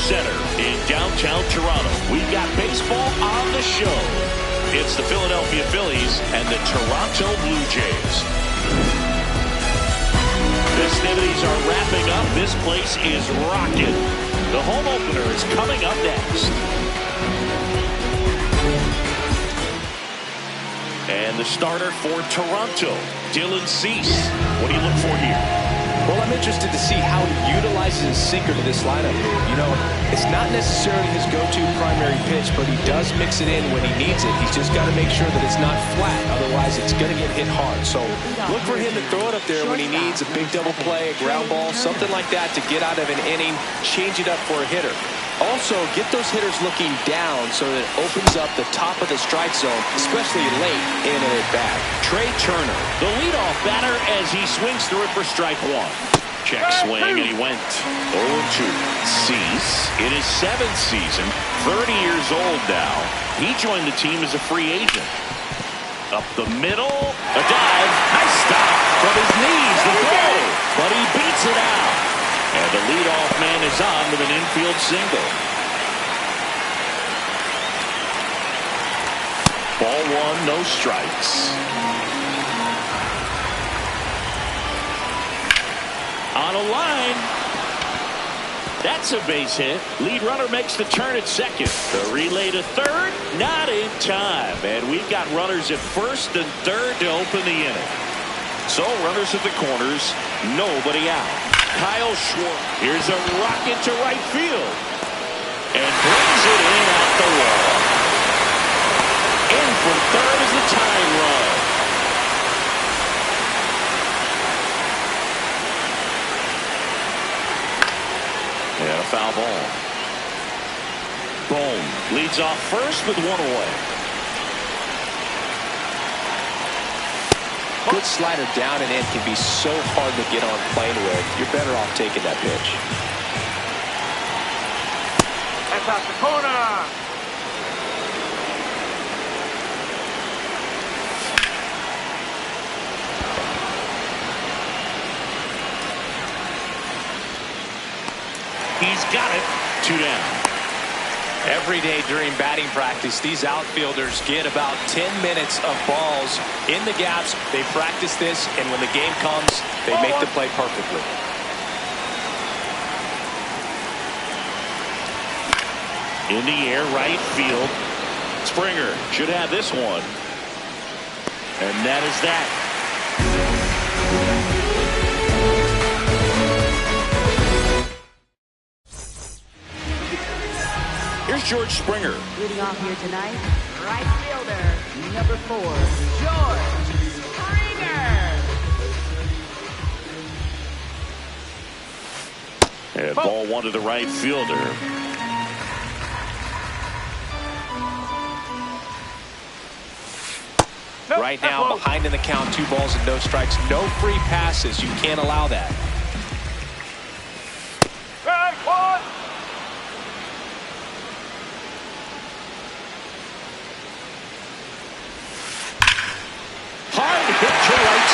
Center in downtown Toronto. We've got baseball on the show. It's the Philadelphia Phillies and the Toronto Blue Jays. Festivities are wrapping up. This place is rocking. The home opener is coming up next. And the starter for Toronto, Dylan Cease. What do you look for here? Well, I'm interested to see how he utilizes his sinker to this lineup. You know, it's not necessarily his go-to primary pitch, but he does mix it in when he needs it. He's just got to make sure that it's not flat. Otherwise, it's going to get hit hard. So look for him to throw it up there when he needs a big double play, a ground ball, something like that to get out of an inning, change it up for a hitter. Also, get those hitters looking down so that it opens up the top of the strike zone, especially late in an at-bat. Trey Turner, the leadoff batter, as he swings through it for strike one. Check swing, and he went 0-2. Cease, in his 7th season, 30 years old now. He joined the team as a free agent. Up the middle, a dive, nice stop from his knees, the throw, but he beats it out. And the leadoff man is on with an infield single. Ball one, no strikes. On a line. That's a base hit. Lead runner makes the turn at second. The relay to third, not in time. And we've got runners at first and third to open the inning. So runners at the corners, nobody out. Kyle Schwartz. Here's a rocket to right field. And brings it in at the wall. In from third is the tying run. And a foul ball. Bone leads off first with one away. Good slider down and in can be so hard to get on plane with. You're better off taking that pitch. That's out the corner. He's got it. 2 down. Every day during batting practice, these outfielders get about 10 minutes of balls in the gaps. They practice this, and when the game comes, they make the play perfectly. In the air, right field. Springer should have this one. And that is that. Here's George Springer. Leading off here tonight, right fielder, number 4, George Springer. And ball one to the right fielder. Right now, behind in the count, 2 balls and no strikes. No free passes. You can't allow that.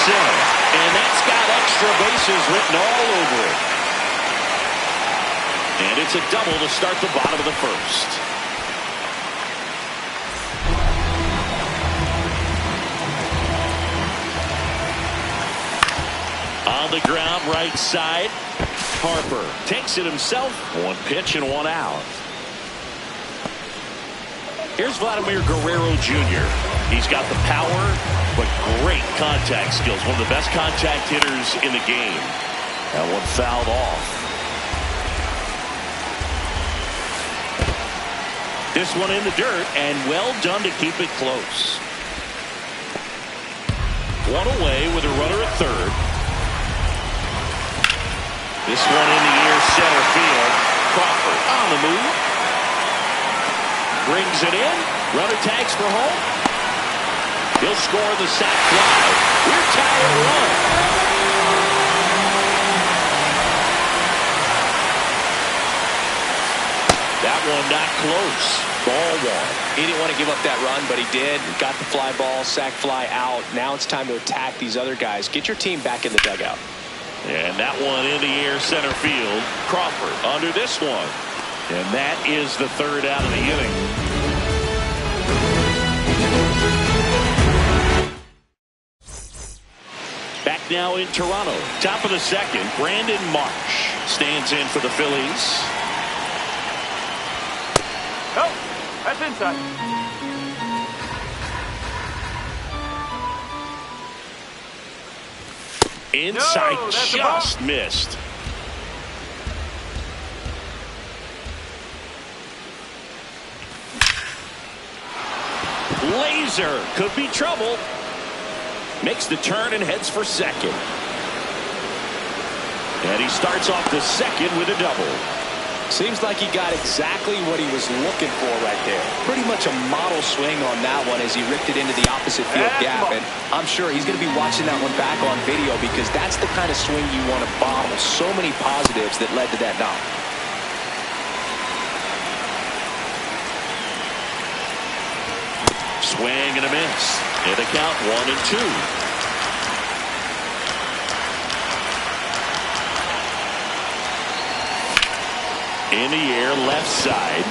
And that's got extra bases written all over it. And it's a double to start the bottom of the first. On the ground, right side. Harper takes it himself. 1 pitch and 1 out. Here's Vladimir Guerrero Jr. He's got the power, but great contact skills. One of the best contact hitters in the game. That one fouled off. This one in the dirt, and well done to keep it close. 1 away with a runner at third. This one in the air, center field. Crawford on the move. Brings it in. Runner tags for home. He'll score the sac fly. We're tied at 1. That one not close. Ball 1. He didn't want to give up that run, but he did. Got the fly ball, sac fly out. Now it's time to attack these other guys. Get your team back in the dugout. And that one in the air, center field. Crawford under this one. And that is the third out of the inning. Back now in Toronto. Top of the second, Brandon Marsh stands in for the Phillies. Oh, that's inside. Inside, No, that's just missed. Laser could be trouble. Makes the turn and heads for second. And he starts off the second with a double. Seems like he got exactly what he was looking for right there. Pretty much a model swing on that one as he ripped it into the opposite field gap. And I'm sure he's going to be watching that one back on video because that's the kind of swing you want to bottle. So many positives that led to that knock. Swing and a miss. And a count 1-2. In the air, left side.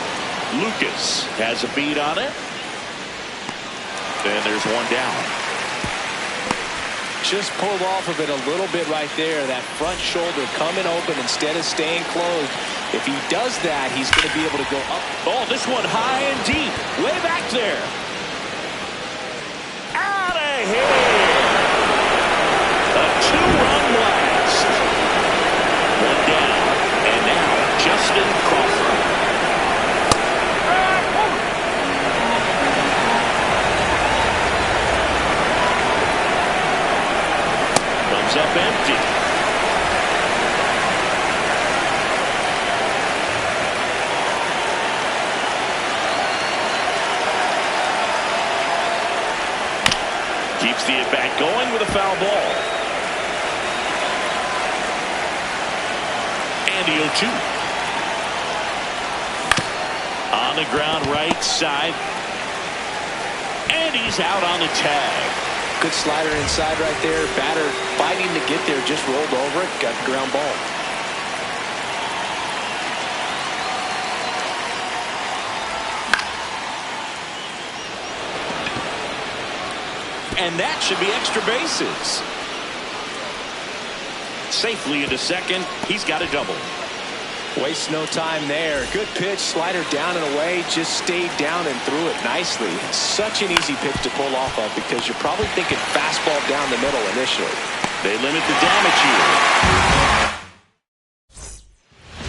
Lucas has a beat on it. And there's one down. Just pulled off of it a little bit right there. That front shoulder coming open instead of staying closed. If he does that, he's going to be able to go up. Oh, this one high and deep. Way back there. Out of here. A two-run blast. One down. And now Justin Crawford. Comes up empty. Keeps the at-bat going with a foul ball. And the 0-2. On the ground right side. And he's out on the tag. Good slider inside right there. Batter fighting to get there. Just rolled over it. Got the ground ball. And that should be extra bases. Safely into second. He's got a double. Waste no time there. Good pitch. Slider down and away. Just stayed down and threw it nicely. Such an easy pitch to pull off of because you're probably thinking fastball down the middle initially. They limit the damage here.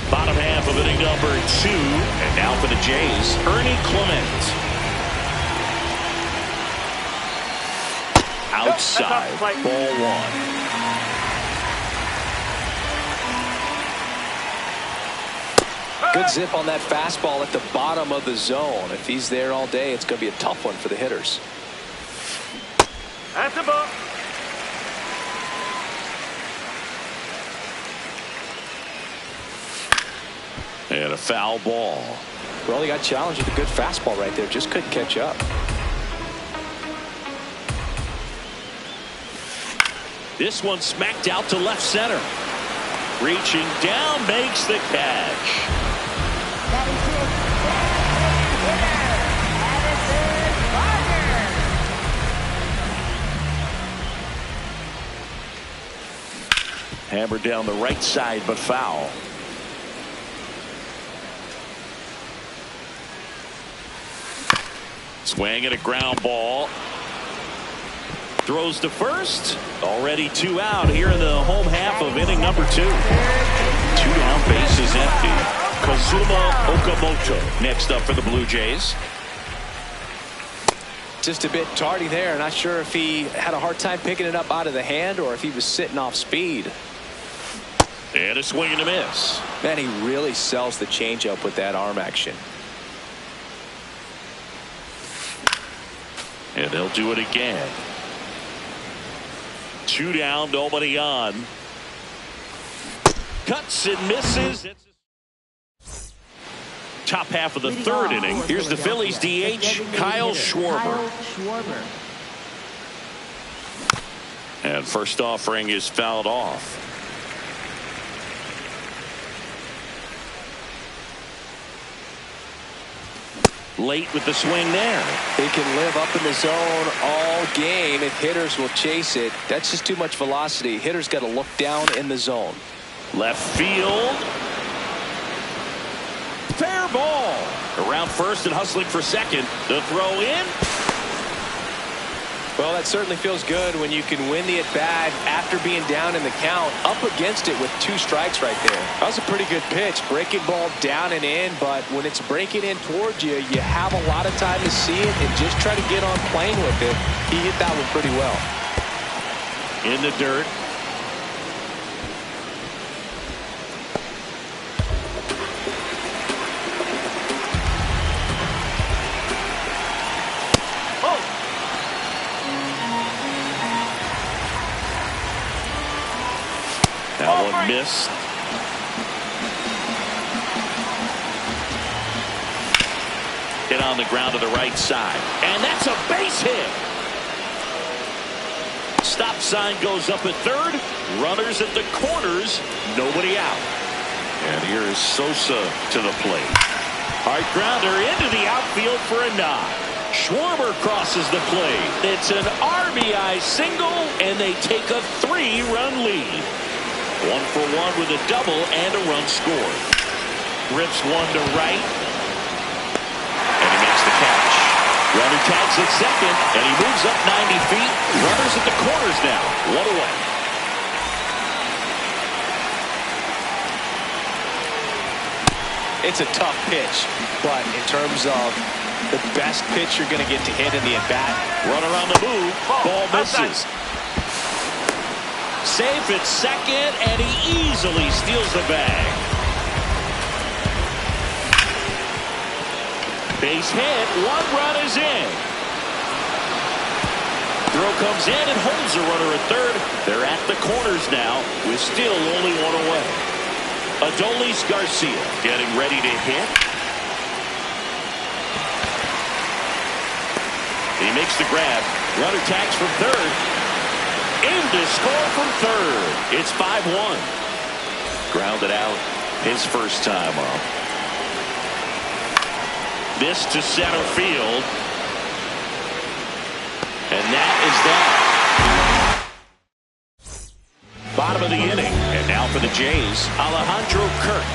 Bottom half of inning number 2. And now for the Jays, Ernie Clement. Outside, ball 1. Good zip on that fastball at the bottom of the zone. If he's there all day, it's going to be a tough one for the hitters. That's a ball. And a foul ball. Well, he got challenged with a good fastball right there. Just couldn't catch up. This one smacked out to left center. Reaching down, makes the catch. That is his Hammered down the right side, but foul. Swing and a ground ball. Throws to first. Already 2 out here in the home half of inning number 2. 2 down, bases empty. Kazuma Okamoto next up for the Blue Jays. Just a bit tardy there. Not sure if he had a hard time picking it up out of the hand or if he was sitting off speed. And a swing and a miss. Man, he really sells the changeup with that arm action. And they'll do it again. 2 down, nobody on. Cuts and misses. Top half of the third inning. Here's the Phillies DH, Kyle Schwarber. And first offering is fouled off. late with the swing there. They can live up in the zone all game if hitters will chase it. That's just too much velocity. Hitters got to look down in the zone. Left field. Fair ball. Around first and hustling for second. The throw in. Well, that certainly feels good when you can win the at-bat after being down in the count, up against it with 2 strikes right there. That was a pretty good pitch. Breaking ball down and in, but when it's breaking in towards you, you have a lot of time to see it and just try to get on playing with it. He hit that one pretty well. In the dirt. That one missed. Hit on the ground to the right side. And that's a base hit. Stop sign goes up at third. Runners at the corners. Nobody out. And here is Sosa to the plate. Hard grounder into the outfield for a nod. Schwarber crosses the plate. It's an RBI single, and they take a 3-run lead. 1 for 1 with a double and a run scored. Rips one to right. And he makes the catch. Runner tags at second, and he moves up 90 feet. Runners at the corners now. 1 away. It's a tough pitch, but in terms of the best pitch you're going to get to hit in the at-bat. Runner on the move. Ball misses. Safe at second, and he easily steals the bag. Base hit. 1 run is in. Throw comes in and holds the runner at third. They're at the corners now with still only 1 away. Adolis Garcia getting ready to hit. He makes the grab. Runner tags from third. In to score from third. It's 5-1. Grounded out his first time up. This to center field. And that is that. Bottom of the inning. And now for the Jays, Alejandro Kirk.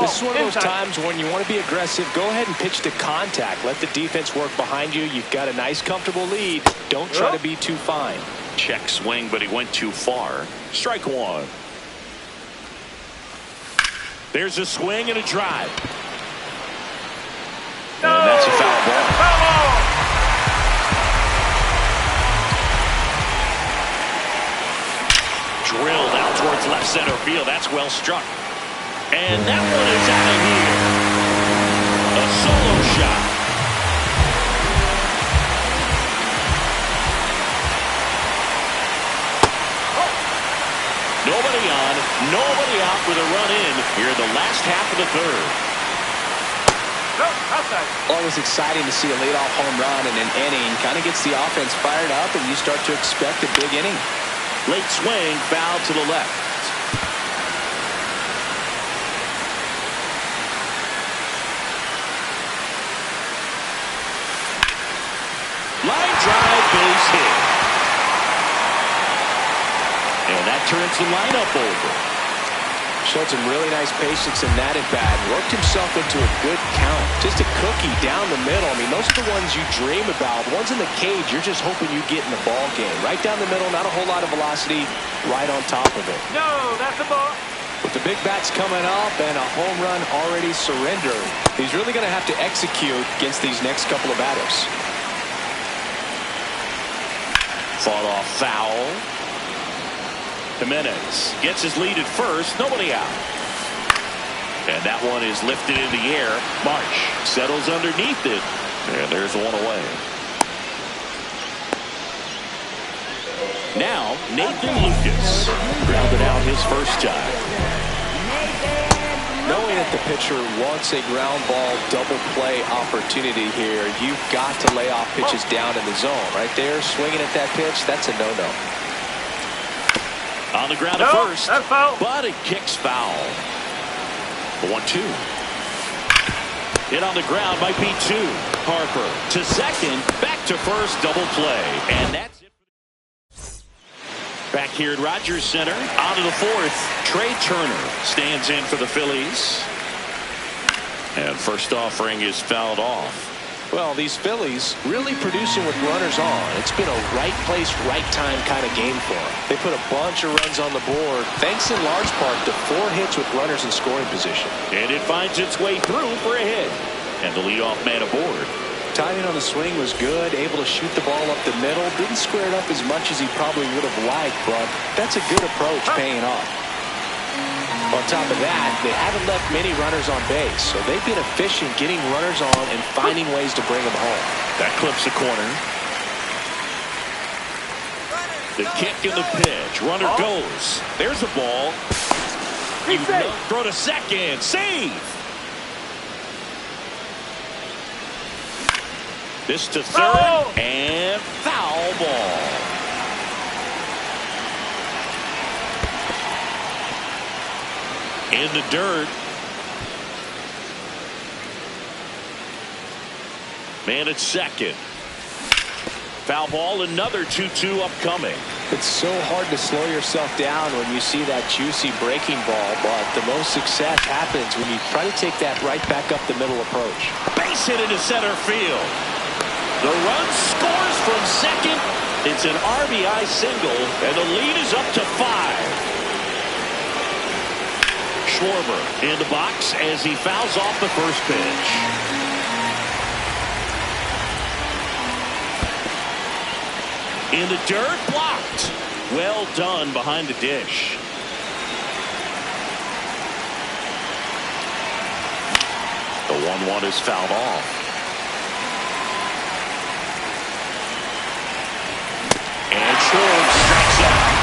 This is one of those times when you want to be aggressive. Go ahead and pitch to contact. Let the defense work behind you. You've got a nice, comfortable lead. Don't try to be too fine. Check swing, but he went too far. Strike 1. There's a swing and a drive. And that's a foul ball. Drilled out towards left center field. That's well struck. And that one is out of here. A solo shot. Nobody on, nobody out with a run in here in the last half of the third. Always exciting to see a leadoff home run in an inning. Kind of gets the offense fired up, and you start to expect a big inning. Late swing, foul to the left. Line drive, base hit. And that turns the lineup over. Showed some really nice patience in that at bat. Worked himself into a good count. Just a cookie down the middle. I mean, those are the ones you dream about. Ones in the cage, you're just hoping you get in the ball game. Right down the middle, not a whole lot of velocity. Right on top of it. No, that's a ball. With the big bats coming up and a home run already surrendered, he's really going to have to execute against these next couple of batters. Fought off foul. Jimenez gets his lead at first. Nobody out. And that one is lifted in the air. Marsh settles underneath it. And there's 1 away. Now Nathan Lucas grounded out his first time. Knowing that the pitcher wants a ground ball double play opportunity here, you've got to lay off pitches down in the zone. Right there, swinging at that pitch, that's a no-no. On the ground at first, but it kicks foul. The 1-2. Hit on the ground might be 2. Harper to second, back to first, double play. And that's it. Back here at Rogers Center, on to the 4th. Trey Turner stands in for the Phillies. And first offering is fouled off. Well, these Phillies really producing with runners on. It's been a right place, right time kind of game for them. They put a bunch of runs on the board, thanks in large part to 4 hits with runners in scoring position. And it finds its way through for a hit. And the leadoff man aboard. Timing on the swing was good, able to shoot the ball up the middle. Didn't square it up as much as he probably would have liked, but that's a good approach paying off. On top of that, they haven't left many runners on base, so they've been efficient getting runners on and finding ways to bring them home. That clips the corner. The kick and the pitch. Runner goes. There's the ball. Throw to second. Save. This to third. And foul ball. In the dirt. Man at second. Foul ball, another 2-2 upcoming. It's so hard to slow yourself down when you see that juicy breaking ball, but the most success happens when you try to take that right back up the middle approach. Base hit into center field. The run scores from second. It's an RBI single, and the lead is up to 5. Schwarber in the box as he fouls off the first pitch. In the dirt, blocked. Well done behind the dish. The 1-1 is fouled off. And Schwarber strikes out.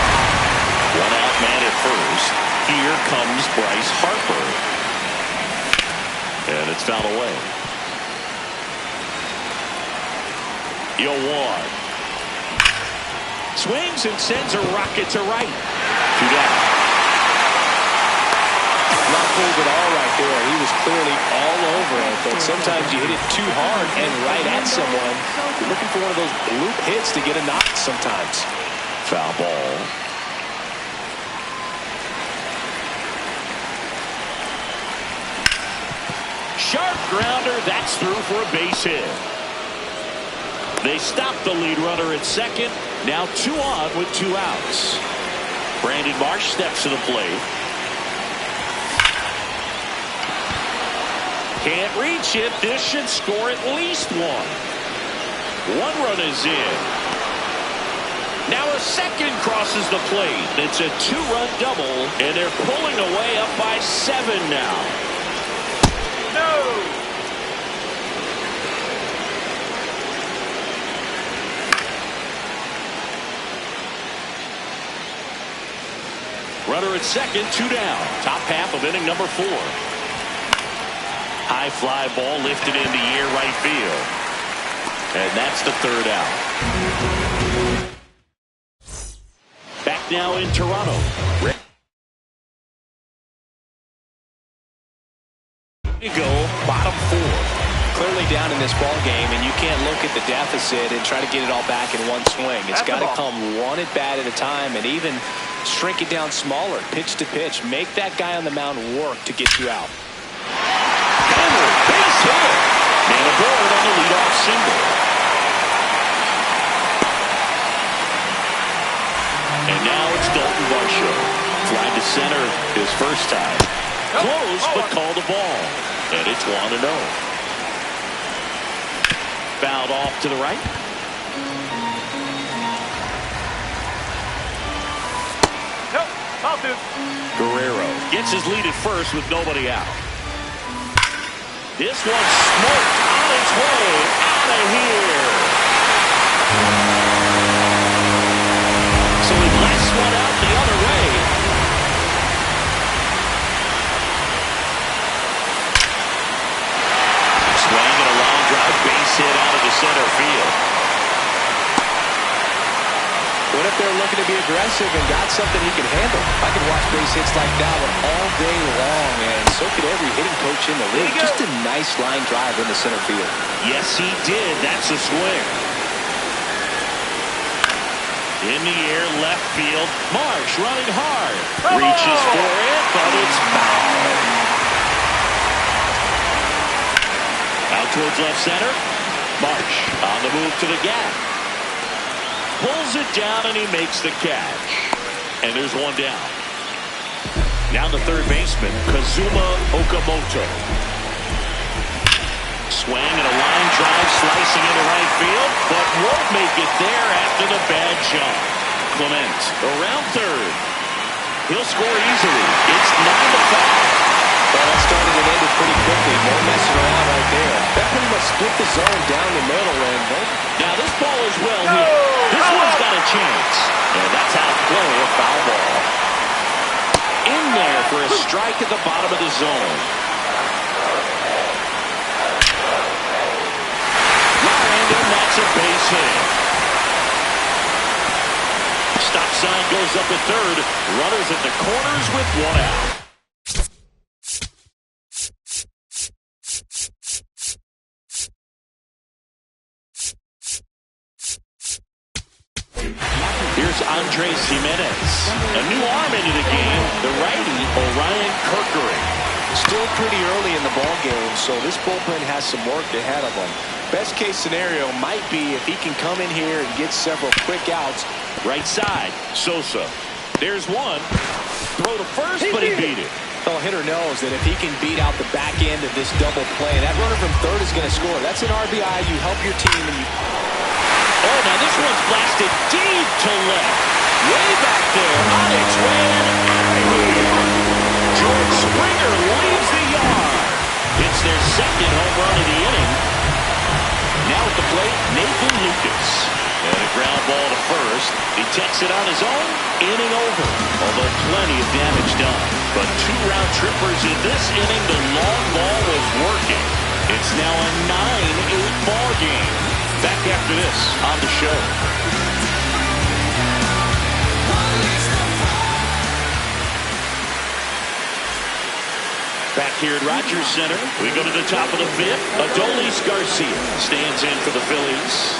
1 out, man at first. Here comes Bryce Harper. And it's fouled away. 0-1. Swings and sends a rocket to right. 2 down. Not pulled it all right there. He was clearly all over it, but sometimes you hit it too hard and right at someone. You're looking for one of those bloop hits to get a knock sometimes. Foul ball. Sharp grounder. That's through for a base hit. They stop the lead runner at second. Now 2 on with 2 outs. Brandon Marsh steps to the plate. Can't reach it. This should score at least 1. 1 run is in. Now a second crosses the plate. It's a 2-run double, and they're pulling away up by 7 now. No! Runner at second, 2 down. Top half of inning number 4. High fly ball lifted in the air right field. And that's the 3rd out. Back now in Toronto. Ready to go, bottom 4. Clearly down in this ball game, and you can't look at the deficit and try to get it all back in one swing. It's got to come 1 at bat at a time, and even shrink it down smaller, pitch to pitch. Make that guy on the mound work to get you out. Base hit. Man aboard on the leadoff single. And now it's Dalton Varsho. Fly to center his first time. Close, but called a ball. And it's 1-0. Fouled off to the right. Guerrero gets his lead at first with nobody out. This one's smoked on its way out of here. So he blasts one out the other way. Swing and a long drive base hit out of the center field. Whenever up there looking to be aggressive and got something he can handle. I could watch base hits like that one all day long, and so could every hitting coach in the league. Just a nice line drive into center field. Yes, he did. That's a swing. In the air, left field. Marsh running hard. Reaches for it, but it's foul. Out towards left center. Marsh on the move to the gap. Pulls it down, and he makes the catch. And there's one down. Now the third baseman, Kazuma Okamoto. Swing and a line drive slicing into right field, but won't make it there after the bad jump. Clement around third. He'll score easily. It's 9-5. Well, that started and ended pretty quickly. No messing around right there. That pretty much split the zone down the middle. And now this ball is well hit. This one's got a chance. And that's out of play, a foul ball. In there for a strike at the bottom of the zone. And that's a base hit. Stop sign goes up at third. Runners at the corners with one out. Here's Andres Jimenez. A new arm into the game. The righty, Orion Kerkering. Still pretty early in the ball game, so this bullpen has some work ahead of them. Best case scenario might be if he can come in here and get several quick outs. Right side, Sosa. There's one. Throw to first, but he beat it. The hitter knows that if he can beat out the back end of this double play, that runner from third is going to score. That's an RBI. You help your team. And you... Oh, now this one's blasted deep to left. Way back there, on its way and out of here. George Springer leaves the yard. It's their second home run of the inning. Now at the plate, Nathan Lucas. And a ground ball to first. He takes it on his own. Inning over. Although plenty of damage done. But two round trippers in this inning. The long ball was working. It's now a 9-8 ball game. Back after this on the show. Back here at Rogers Center, we go to the top of the fifth. Adolis Garcia stands in for the Phillies.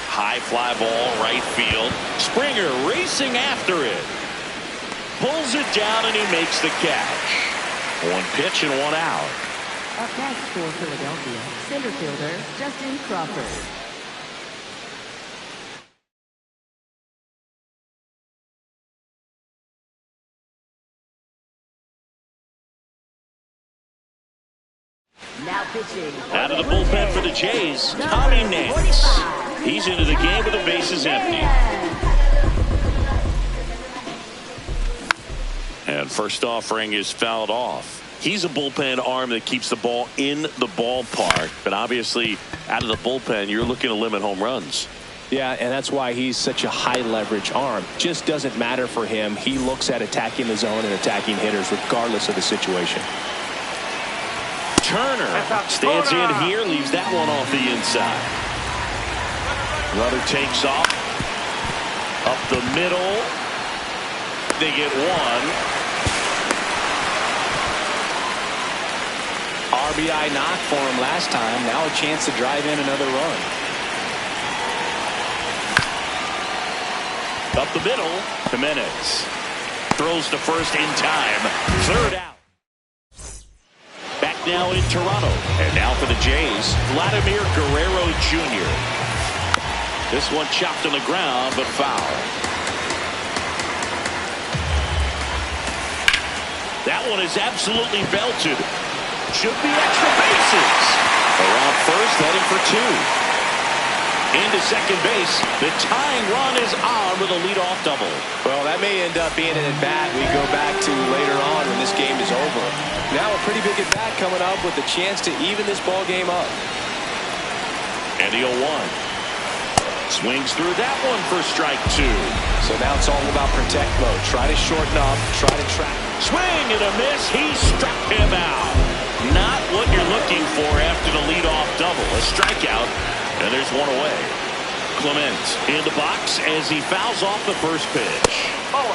High fly ball, right field. Springer racing after it. Pulls it down and he makes the catch. One pitch and one out. Up next for Philadelphia, center fielder Justin Crawford. Now pitching. Out of the bullpen for the Jays, Tommy Nance. He's into the game with the bases empty. And first offering is fouled off. He's a bullpen arm that keeps the ball in the ballpark. But obviously, out of the bullpen, you're looking to limit home runs. Yeah, and that's why he's such a high leverage arm. Just doesn't matter for him. He looks at attacking the zone and attacking hitters regardless of the situation. Turner stands in here, leaves that one off the inside. Runner takes off. Up the middle. They get one. RBI knock for him last time. Now a chance to drive in another run. Up the middle, Jimenez throws to first in time. Third out. Back now in Toronto. And now for the Jays, Vladimir Guerrero Jr. This one chopped on the ground, but foul. That one is absolutely belted. Should be extra bases. Around first, heading for two. Into second base. The tying run is on with a leadoff double. Well, that may end up being an at-bat we go back to later on when this game is over. Now a pretty big at-bat coming up with a chance to even this ball game up. And the 0-1. Swings through that one for strike two. So now it's all about protect mode. Try to shorten up, try to track. Swing and a miss. He struck him out. Not what you're looking for after the leadoff double. A strikeout, and there's one away. Clement in the box as he fouls off the first pitch. Oh.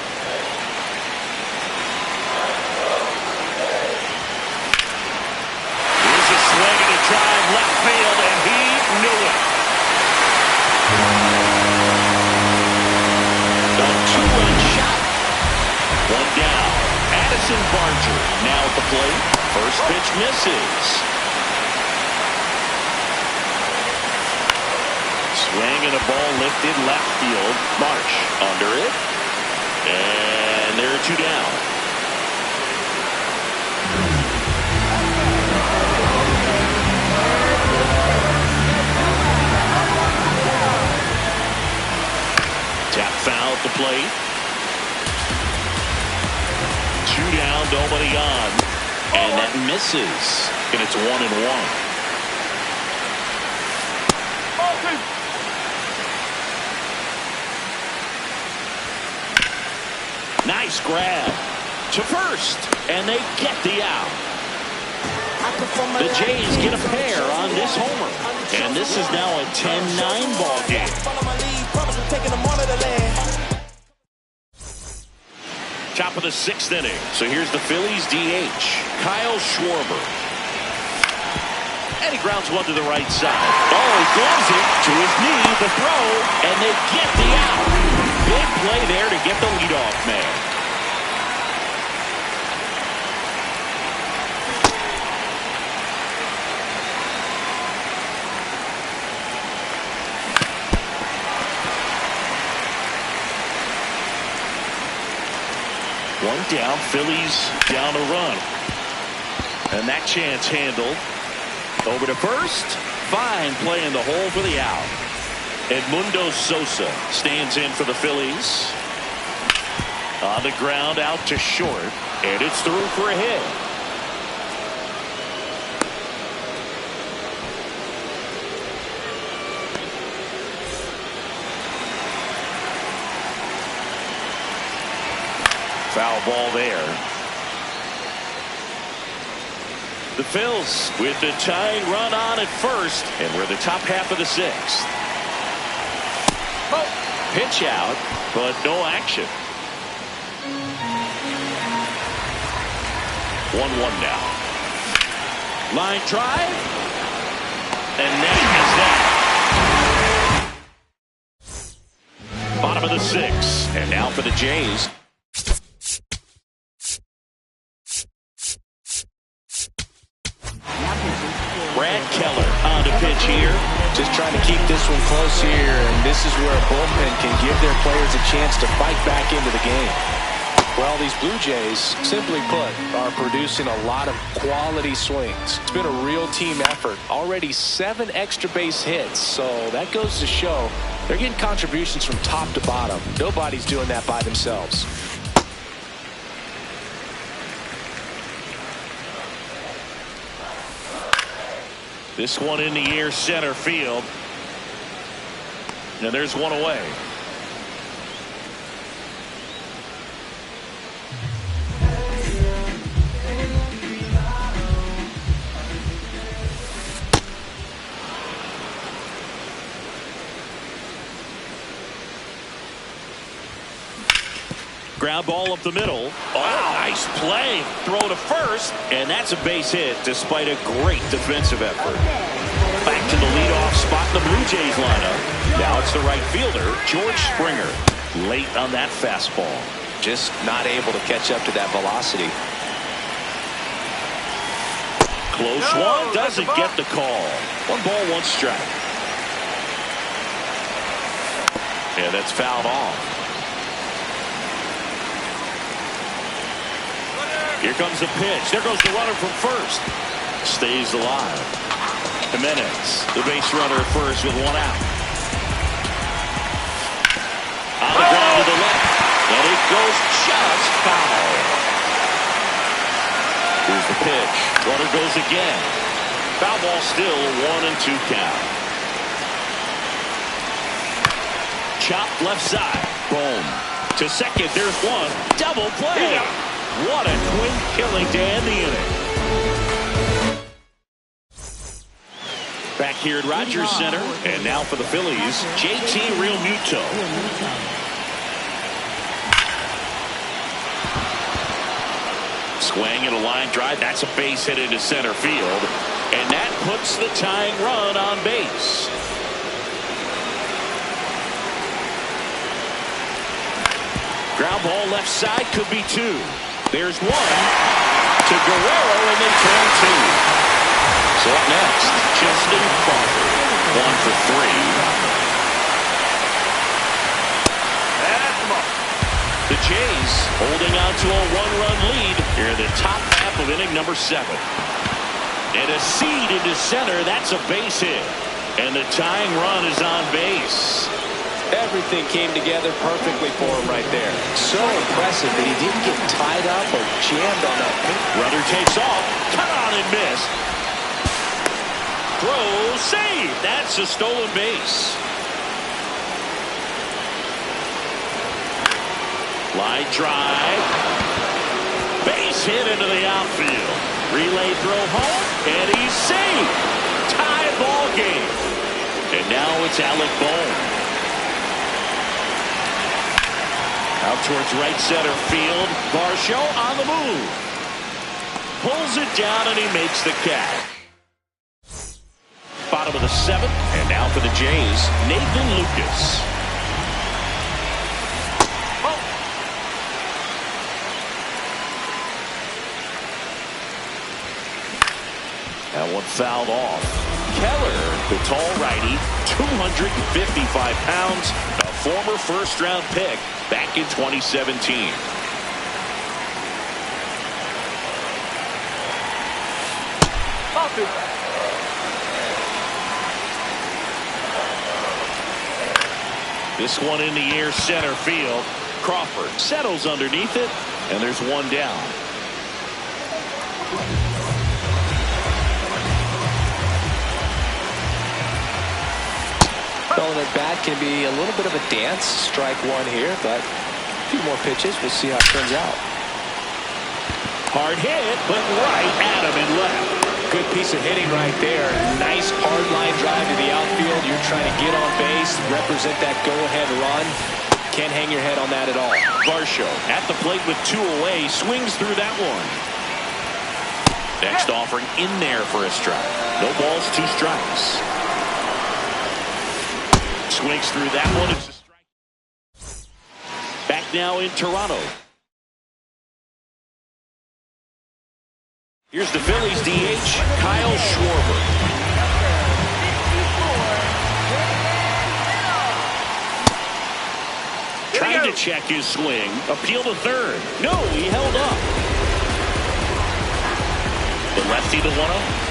Here's a swing and a drive left field, and he knew it. A two-run shot. One down. Addison Barger now at the plate. First pitch misses. Swing and a ball lifted left field. Marsh under it. And there are two down. Tap foul at the plate. Two down, nobody on. And that misses. And it's 1-1. Nice grab to first, and they get the out. The Jays get a pair on this homer, and this is now a 10-9 ball game. Top of the sixth inning. So here's the Phillies DH, Kyle Schwarber. And he grounds one to the right side. Oh, he gloves it to his knee, the throw, and they get the out. Big play there to get the leadoff man. One down, Phillies down a run. And that chance handled. Over to first. Fine play in the hole for the out. Edmundo Sosa stands in for the Phillies. On the ground out to short. And it's through for a hit. Foul ball there. The Phils with the tying run on at first, and we're the top half of the sixth. Oh, pitch out, but no action. 1-1 now. Line drive, and then he has that. Bottom of the sixth, and now for the Jays. Brad Keller on to pitch here. Just trying to keep this one close here, and this is where a bullpen can give their players a chance to fight back into the game. Well, these Blue Jays, simply put, are producing a lot of quality swings. It's been a real team effort. Already 7 extra base hits, so that goes to show they're getting contributions from top to bottom. Nobody's doing that by themselves. This one in the air, center field. And there's one away. Ground ball up the middle. Oh, nice play. Throw to first, and that's a base hit despite a great defensive effort. Back to the leadoff spot in the Blue Jays lineup. Now it's the right fielder, George Springer. Late on that fastball. Just not able to catch up to that velocity. Close one, doesn't get the call. 1 ball, 1 strike. Yeah, that's fouled off. Here comes the pitch. There goes the runner from first. Stays alive. Jimenez, the base runner at first with 1 out. On the ground to the left. And it goes just foul. Here's the pitch. Runner goes again. Foul ball still, 1-2 count. Chopped left side. Boom. To second, there's one. Double play. What a quick killing to end the inning. Back here at Rogers Center. And now for the Phillies, Jay31rodriguez. Swing and a line drive. That's a base hit into center field. And that puts the tying run on base. Ground ball left side, could be two. There's one to Guerrero, and they turn two. So up next, Justin Crawford, 1 for 3. That's the ball. The Jays holding on to a 1-run lead here in the top half of inning number 7. And a seed into center, that's a base hit. And the tying run is on base. Everything came together perfectly for him right there. So impressive that he didn't get tied up or jammed on that pitch. Runner takes off, cut on and missed. Throw, save. That's a stolen base. Line drive. Base hit into the outfield. Relay throw home, and he's safe. Tie ball game. And now it's Alec Bohm. Out towards right center field. Varsho on the move. Pulls it down, and he makes the catch. Bottom of the 7th, and now for the Jays, Nathan Lucas. Oh. That one fouled off. Keller, the tall righty, 255 pounds, a former first-round pick back in 2017. This one in the air, center field. Crawford settles underneath it, and there's one down. Throwing it back can be a little bit of a dance. Strike one here, but a few more pitches. We'll see how it turns out. Hard hit, but right at him and left. Good piece of hitting right there. Nice hard line drive to the outfield. You're trying to get on base, represent that go-ahead run. Can't hang your head on that at all. Varsho at the plate with 2 away, swings through that one. Next offering in there for a strike. No balls, 2 strikes. Swings through that one. It's a strike. Back now in Toronto. Here's the Phillies DH, Kyle Schwarber. Trying to check his swing. Appeal to third. No, he held up. The lefty to 1-0.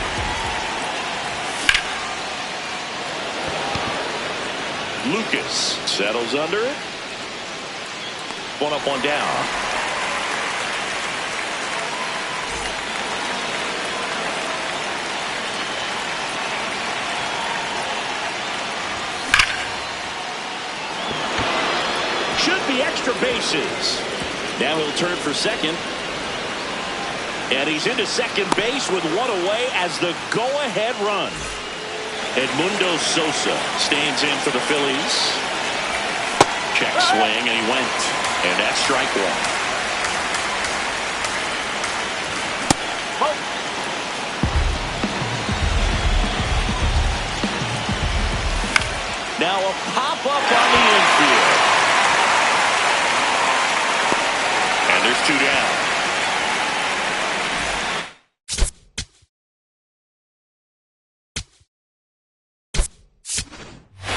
Lucas settles under it. 1 up, 1 down. Should be extra bases. Now he'll turn for second. And he's into second base with 1 away as the go-ahead run. Edmundo Sosa stands in for the Phillies. Check swing, and he went. And that's strike 1. Now a pop-up on the infield. And there's 2 down.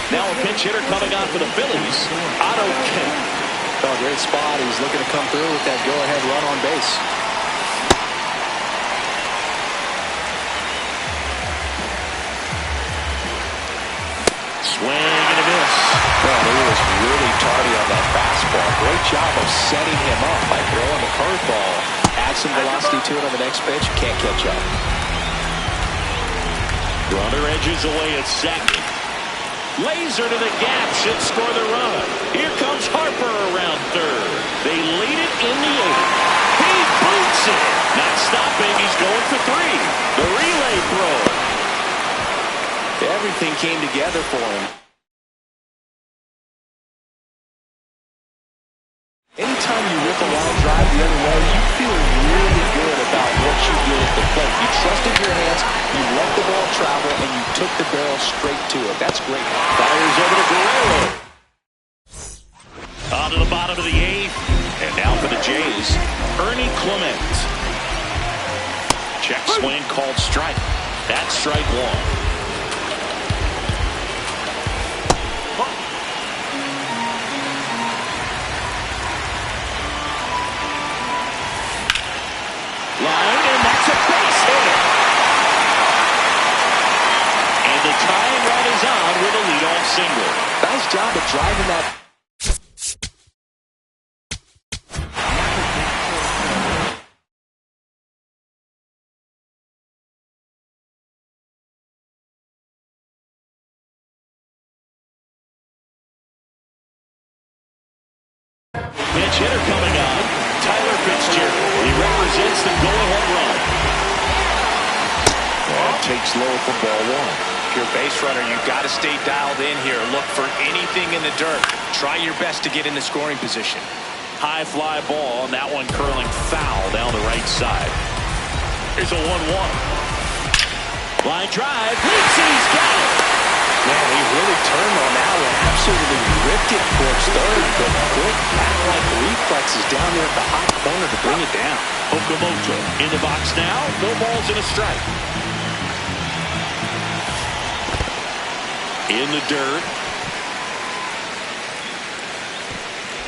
Now a pinch hitter coming on for the Phillies. Otto Kemp. Oh, great spot. He's looking to come through with that go-ahead run on base. Swing and a miss. Well, he was really tardy on that fastball. Great job of setting him up by throwing the curveball. Add some velocity to it on the next pitch. Can't catch up. Runner edges away at second. Laser to the gap should score the run. Here comes Harper around third. They lead it in the 8th. He boots it. Not stopping. He's going for 3. The relay throw. Everything came together for him. Anytime you rip a line drive the other way, you feel really good about what you did at the plate. You trusted your hands, you let the ball travel, and you took the barrel straight to it. That's great. Fires over to Guerrero. On to the bottom of the 8th. And now for the Jays, Ernie Clement. Check swing called strike. That's strike 1. Line, and that's a base hit. And the tying run is on with a leadoff single. Nice job of driving that. Pinch hitter coming on. Tyler Fitzgerald. He represents the go-ahead run. And takes low for ball 1. If you're a base runner, you've got to stay dialed in here. Look for anything in the dirt. Try your best to get in the scoring position. High fly ball, and that one curling foul down the right side. Here's a 1-1. Line drive. Leaps, and he's got it. Man, he really turned on that one. Absolutely ripped it towards third, but quick bat-like reflexes down there at the hot corner to bring it down. Okamoto in the box now. No balls and a strike. In the dirt.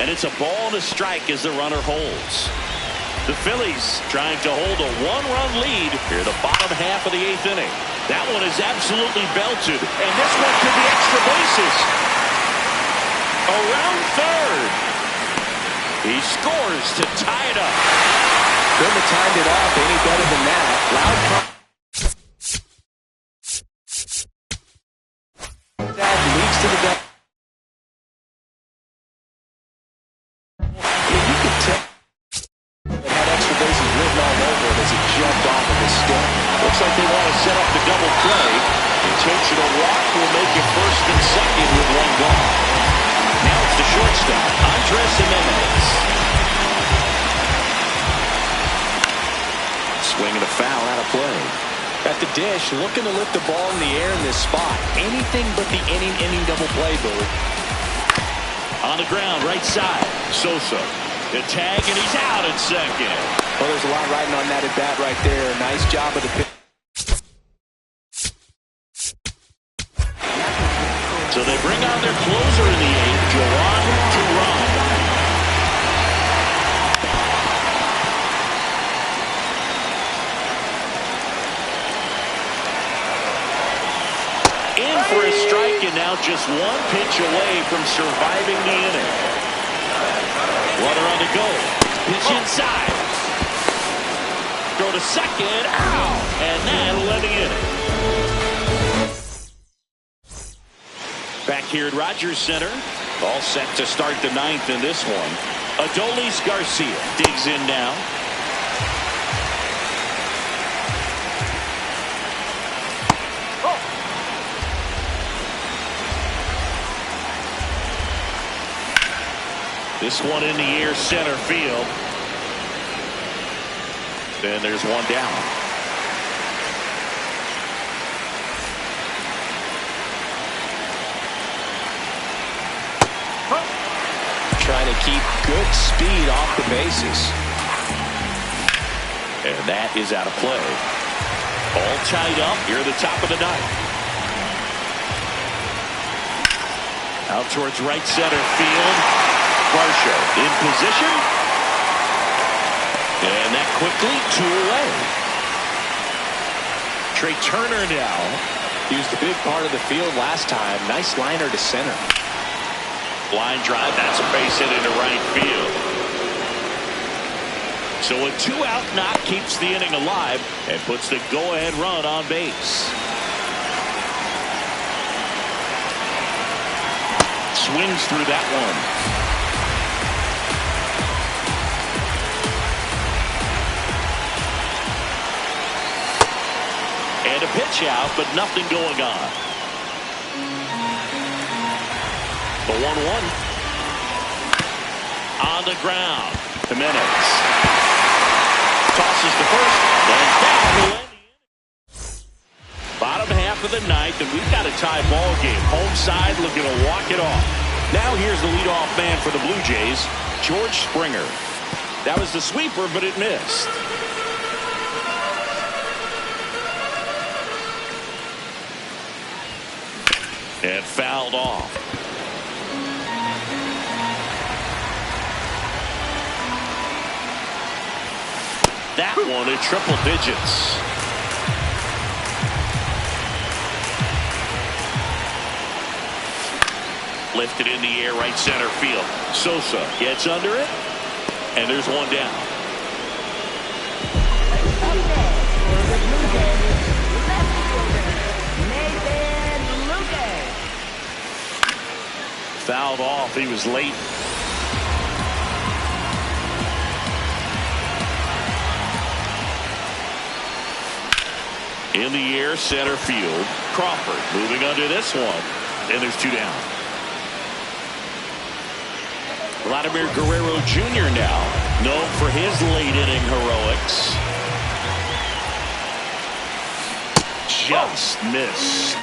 And it's a ball and a strike as the runner holds. The Phillies trying to hold a 1-run lead here in the bottom half of the 8th inning. That one is absolutely belted, and this one could be extra bases. Around third. He scores to tie it up. Couldn't have timed it off any better than that. Loud that leads to the double. You could tell it had extra bases written all over it as he jumped off of his stick. Looks like they want to set up the double play. Intentional walk will make it first and second with 1 gone. Now it's the shortstop, Andres Jimenez. Swinging a foul out of play. At the dish, looking to lift the ball in the air in this spot. Anything but the inning double play, Billy. On the ground, right side. Sosa. The tag, and he's out at second. Well, there's a lot riding on that at bat right there. Nice job of the pitch. So they bring on their closer in the 8th, Joan Duran. In for a strike, and now just 1 pitch away from surviving the inning. Runner on the go. Pitch inside. Throw to second. Ow! And that'll end the inning. Back here at Rogers Center. All set to start the 9th in this one. Adolis Garcia digs in now. This one in the air, center field. Then there's one down. Trying to keep good speed off the bases. And that is out of play. All tied up here at the top of the 9th. Out towards right center field. Varsho in position. And that quickly 2 away. Trey Turner now. He was the big part of the field last time. Nice liner to center. Line drive. That's a base hit into right field. So a 2-out knock keeps the inning alive and puts the go-ahead run on base. swings through that one. And a pitch out, but nothing going on. The 1-1. On the ground. Jimenez. Tosses to first. And down to end. Bottom half of the ninth, and we've got a tie ball game. Home side looking to walk it off. Now here's the leadoff man for the Blue Jays, George Springer. That was the sweeper, but it missed. And fouled off. That one in triple digits. Lifted in the air, right center field. Sosa gets under it, and there's one down. Fouled off. He was late. In the air, center field. Crawford moving under this one, and there's two down. Vladimir Guerrero Jr. now, known for his late inning heroics. Just missed.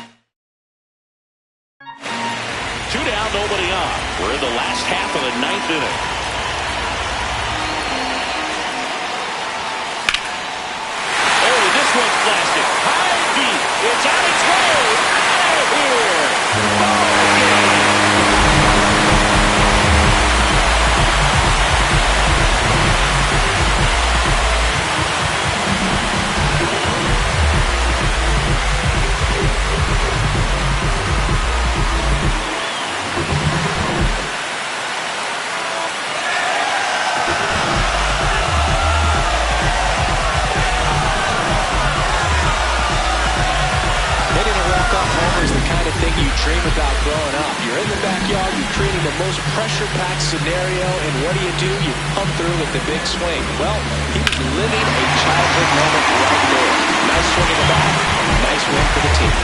Two down, nobody on. We're in the last half of the ninth inning. Oh, this one's blasted. High deep. It's on its way. Out of here. You dream about growing up. You're in the backyard, you're creating the most pressure-packed scenario, and what do? You come through with the big swing. Well, he was living a childhood moment right there. Nice swing in the back, nice win for the team.